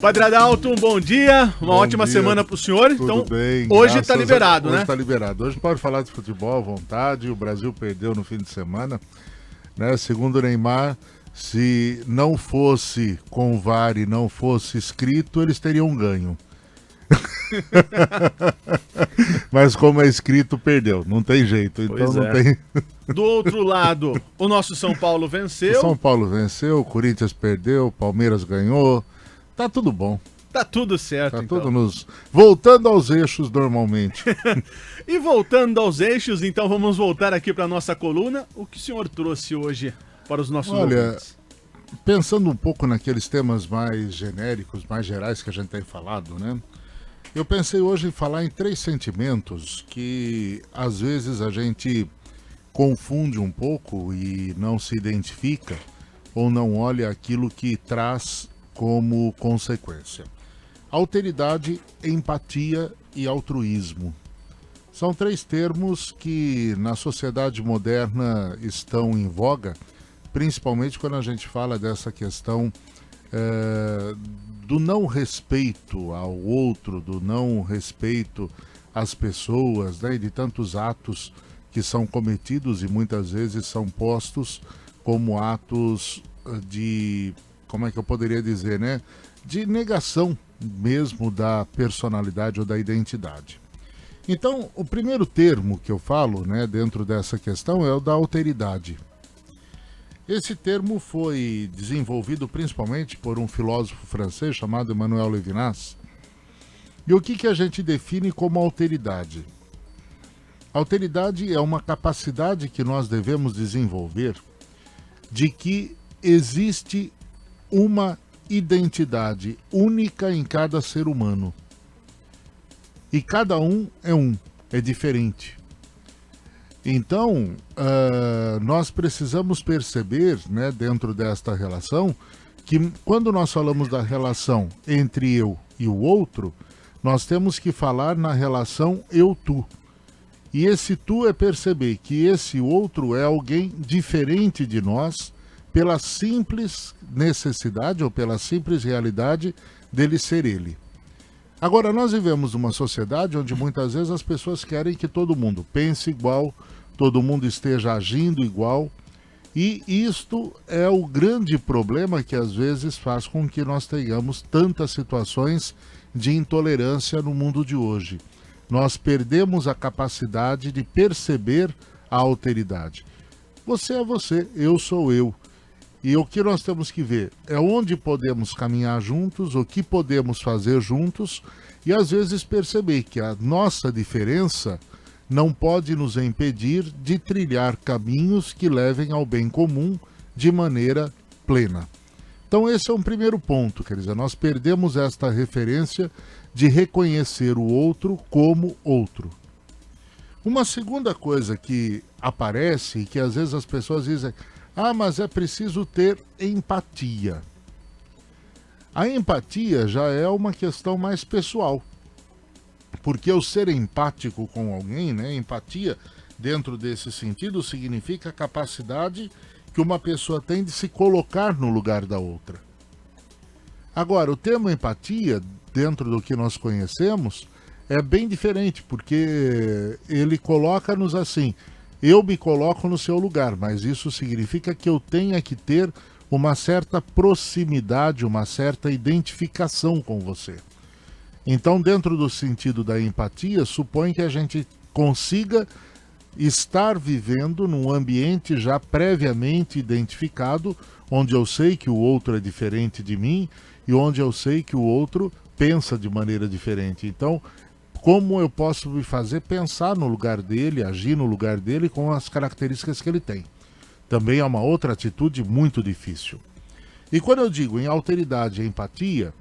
Padre Adalto, um bom dia, uma ótima semana pro senhor. Tudo então, bem, hoje tá liberado, né? Hoje tá liberado. Hoje pode falar de futebol à vontade. O Brasil perdeu no fim de semana, né? Segundo o Neymar, se não fosse com o VAR e não fosse escrito, eles teriam ganho. Mas como é escrito, perdeu. Não tem jeito. Então Pois não é. tem. Do outro lado, o nosso São Paulo O venceu. São Paulo venceu, o Corinthians perdeu, o Palmeiras ganhou. Tá tudo bom. Tá tudo certo, Tá então. tudo voltando aos eixos normalmente. E voltando aos eixos, então vamos voltar aqui para nossa coluna. O que o senhor trouxe hoje para os nossos ouvintes? Pensando um pouco naqueles temas mais genéricos, mais gerais que a gente tem falado, né? Eu pensei hoje em falar em 3 sentimentos que às vezes a gente confunde um pouco e não se identifica ou não olha aquilo que traz como consequência. Alteridade, empatia e altruísmo. São 3 termos que na sociedade moderna estão em voga, principalmente quando a gente fala dessa questão do não respeito ao outro, do não respeito às pessoas, né, e de tantos atos que são cometidos e muitas vezes são postos como atos de, como é que eu poderia dizer, né, de negação mesmo da personalidade ou da identidade. Então, o primeiro termo que eu falo, né, dentro dessa questão é o da alteridade. Esse termo foi desenvolvido principalmente por um filósofo francês chamado Emmanuel Levinas. E o que a gente define como alteridade? Alteridade é uma capacidade que nós devemos desenvolver de que existe uma identidade única em cada ser humano. E cada um, é diferente. Então, nós precisamos perceber, né, dentro desta relação, que quando nós falamos da relação entre eu e o outro, nós temos que falar na relação eu-tu. E esse tu é perceber que esse outro é alguém diferente de nós, pela simples necessidade ou pela simples realidade dele ser ele. Agora, nós vivemos numa sociedade onde muitas vezes as pessoas querem que todo mundo pense igual, todo mundo esteja agindo igual, e isto é o grande problema que às vezes faz com que nós tenhamos tantas situações de intolerância no mundo de hoje. Nós perdemos a capacidade de perceber a alteridade. Você é você, eu sou eu. E o que nós temos que ver é onde podemos caminhar juntos, o que podemos fazer juntos, e às vezes perceber que a nossa diferença não pode nos impedir de trilhar caminhos que levem ao bem comum de maneira plena. Então esse é um primeiro ponto, quer dizer, nós perdemos esta referência de reconhecer o outro como outro. Uma segunda coisa que aparece e que às vezes as pessoas dizem: ah, mas é preciso ter empatia. A empatia já é uma questão mais pessoal. Porque o ser empático com alguém, né, empatia, dentro desse sentido, significa a capacidade que uma pessoa tem de se colocar no lugar da outra. Agora, o termo empatia, dentro do que nós conhecemos, é bem diferente, porque ele coloca-nos assim: eu me coloco no seu lugar, mas isso significa que eu tenha que ter uma certa proximidade, uma certa identificação com você. Então, dentro do sentido da empatia, supõe que a gente consiga estar vivendo num ambiente já previamente identificado, onde eu sei que o outro é diferente de mim e onde eu sei que o outro pensa de maneira diferente. Então, como eu posso me fazer pensar no lugar dele, agir no lugar dele com as características que ele tem? Também é uma outra atitude muito difícil. E quando eu digo em alteridade e empatia,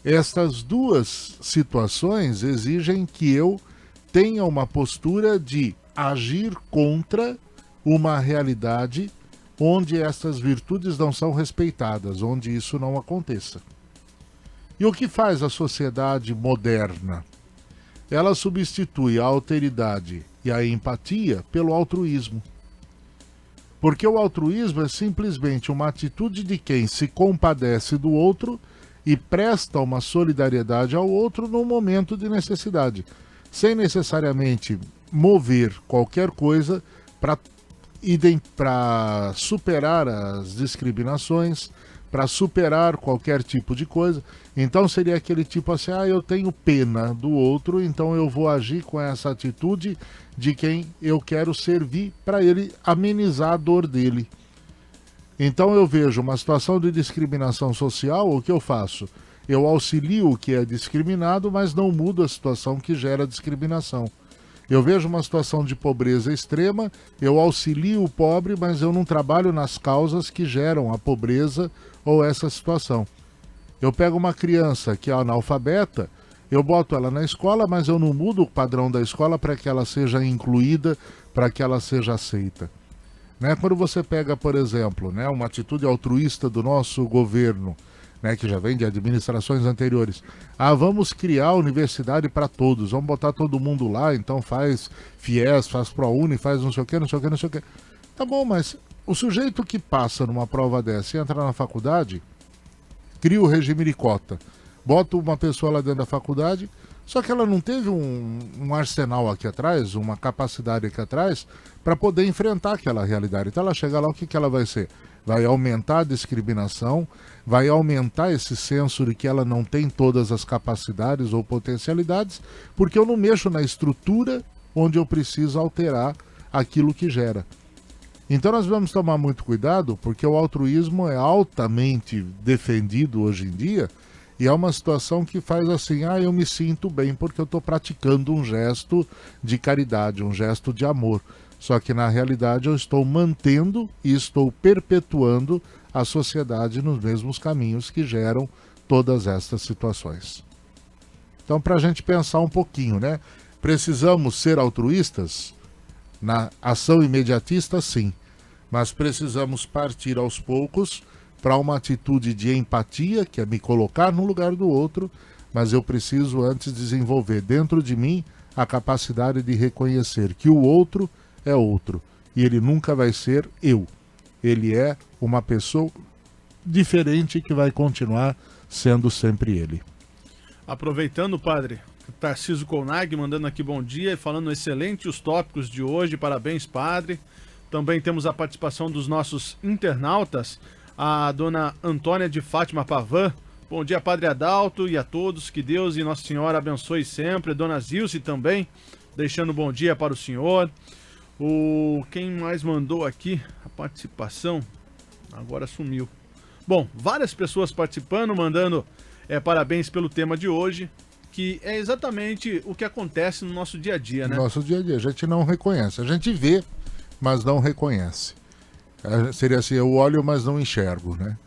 estas duas situações exigem que eu tenha uma postura de agir contra uma realidade onde essas virtudes não são respeitadas, onde isso não aconteça. E o que faz a sociedade moderna? Ela substitui a alteridade e a empatia pelo altruísmo. Porque o altruísmo é simplesmente uma atitude de quem se compadece do outro e presta uma solidariedade ao outro no momento de necessidade, sem necessariamente mover qualquer coisa para superar as discriminações, para superar qualquer tipo de coisa. Então seria aquele tipo assim, eu tenho pena do outro, então eu vou agir com essa atitude de quem eu quero servir para ele amenizar a dor dele. Então eu vejo uma situação de discriminação social, o que eu faço? Eu auxilio o que é discriminado, mas não mudo a situação que gera discriminação. Eu vejo uma situação de pobreza extrema, eu auxilio o pobre, mas eu não trabalho nas causas que geram a pobreza ou essa situação. Eu pego uma criança que é analfabeta, eu boto ela na escola, mas eu não mudo o padrão da escola para que ela seja incluída, para que ela seja aceita. Né? Quando você pega, por exemplo, né, uma atitude altruísta do nosso governo, né, que já vem de administrações anteriores. Vamos criar a universidade para todos, vamos botar todo mundo lá, então faz FIES, faz ProUni, faz não sei o que, não sei o que, não sei o que. Tá bom, mas o sujeito que passa numa prova dessa e entra na faculdade, cria o regime de cota, bota uma pessoa lá dentro da faculdade, só que ela não teve um arsenal aqui atrás, uma capacidade aqui atrás, para poder enfrentar aquela realidade. Então ela chega lá, o que ela vai ser? Vai aumentar a discriminação, vai aumentar esse senso de que ela não tem todas as capacidades ou potencialidades, porque eu não mexo na estrutura onde eu preciso alterar aquilo que gera. Então nós vamos tomar muito cuidado, porque o altruísmo é altamente defendido hoje em dia, e é uma situação que faz assim, eu me sinto bem porque eu estou praticando um gesto de caridade, um gesto de amor. Só que na realidade eu estou mantendo e estou perpetuando a sociedade nos mesmos caminhos que geram todas estas situações. Então, para a gente pensar um pouquinho, né? Precisamos ser altruístas? Na ação imediatista, sim. Mas precisamos partir aos poucos para uma atitude de empatia, que é me colocar no lugar do outro, mas eu preciso antes desenvolver dentro de mim a capacidade de reconhecer que o outro é outro, e ele nunca vai ser eu. Ele é uma pessoa diferente que vai continuar sendo sempre ele. Aproveitando, padre, Tarcísio Colnag mandando aqui bom dia e falando excelente os tópicos de hoje, parabéns, padre. Também temos a participação dos nossos internautas, a dona Antônia de Fátima Pavan. Bom dia, padre Adalto, e a todos, que Deus e Nossa Senhora abençoe sempre. Dona Zilce também, deixando bom dia para o senhor. Quem mais mandou aqui a participação? Agora sumiu. Bom, várias pessoas participando, mandando parabéns pelo tema de hoje, que é exatamente o que acontece no nosso dia a dia, né? No nosso dia a dia, a gente não reconhece. A gente vê, mas não reconhece. Seria assim, eu olho, mas não enxergo, né?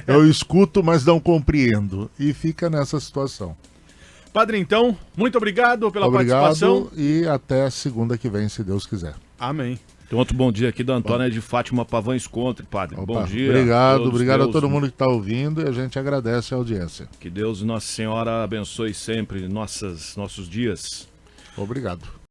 Eu escuto, mas não compreendo. E fica nessa situação. Padre, então, muito obrigado pela participação. E até segunda que vem, se Deus quiser. Amém. Tem outro bom dia aqui da Antônia de Fátima Pavan Escontre, padre. Opa, bom dia. Obrigado a todo mundo que está ouvindo e a gente agradece a audiência. Que Deus e Nossa Senhora abençoe sempre nossos dias. Obrigado.